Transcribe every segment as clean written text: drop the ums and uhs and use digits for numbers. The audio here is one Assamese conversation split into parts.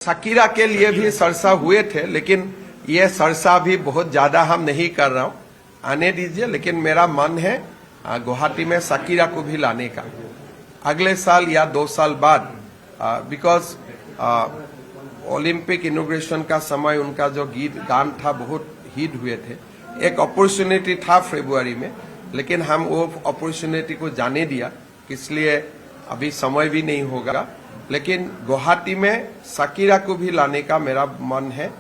शकीरा के लिए भी चर्चा हुए थे, लेकिन ये चर्चा भी बहुत ज्यादा हम नहीं कर रहा हूँ, आने दीजिए। लेकिन मेरा मन है गुवाहाटी में शकीरा को भी लाने का अगले साल या 2 साल बाद, बिकॉज ओलंपिक इनॉग्रेशन का समय उनका जो गीत गान था बहुत हिट हुए थे। एक अपॉर्चुनिटी था फरवरी में, लेकिन हम वो अपॉर्चुनिटी को जाने दिया, इसलिए अभी समय भी नहीं होगा। लेकिन गुवाहाटी में शकीरा को भी लाने का मेरा मन है,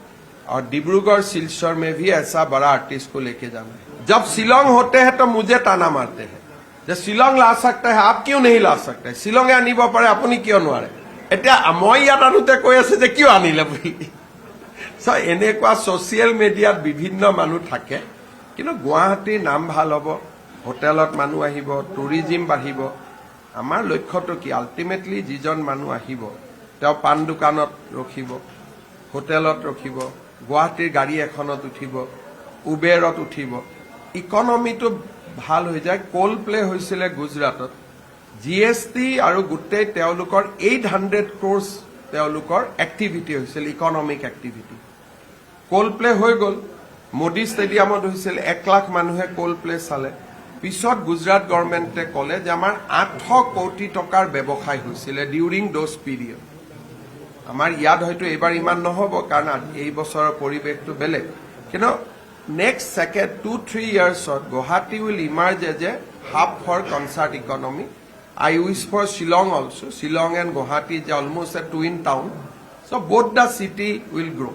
और डिब्रूगढ़ सिलचर में भी ऐसा बड़ा आर्टिस्ट को लेके जाना है। जब शिलोंग होते हैं तो मुझे ताना मारते हैं, जब शिलोंग ला सकते हैं आप क्यों नहीं ला सकते, शिलोंगे आनिब पारे आपुनि क्यों नोवारे। एटा मैं यात आनुते কৈ আছে যে কিয় আনিলে বুলি। সো এনেকুৱা সোশিয়াল মিডিয়াত বিভিন্ন মানুহ থাকে, কিন্তু গুৱাহাটীৰ নাম ভাল হ'ব, হোটেলত মানুহ আহিব, টুৰিজিম বাঢ়িব। আমাৰ লক্ষ্যটো কি, আল্টিমেটলি যিজন মানুহ আহিব তেওঁ পান দোকানত ৰখিব, হোটেলত ৰখিব, গুৱাহাটীৰ গাড়ী এখনত উঠিব, উবেৰত উঠিব, ইকনমিটো ভাল হৈ যায়। কোল প্লে হৈছিলে গুজৰাটত, জিএসটি আৰু গোটেই তেওঁলোকৰ 800 ক্ৰোৰ্ছ তেওঁলোকৰ এক্টিভিটি হৈছিল, ইকনমিক এক্টিভিটি। কোল প্লে হৈ গ'ল, মোদী ষ্টেডিয়ামত হৈছিল, 1 লাখ মানুহে কোল প্লে চালে। পিছত গুজৰাট গভৰ্ণমেণ্টে ক'লে যে আমাৰ 800 কোটি টকাৰ ব্যৱসায় হৈছিলে ডিউৰিং দোজ পিৰিয়ড। আমাৰ ইয়াত হয়তো এইবাৰ ইমান নহ'ব, কাৰণ এই বছৰৰ পৰিৱেশটো বেলেগ, কিন্তু নেক্সট 2-3 ইয়াৰ্ছত Guwahati will emerge as a hub for concert economy. I wish for Shillong also. Shillong and Guwahati is almost a twin town. So both the city will grow.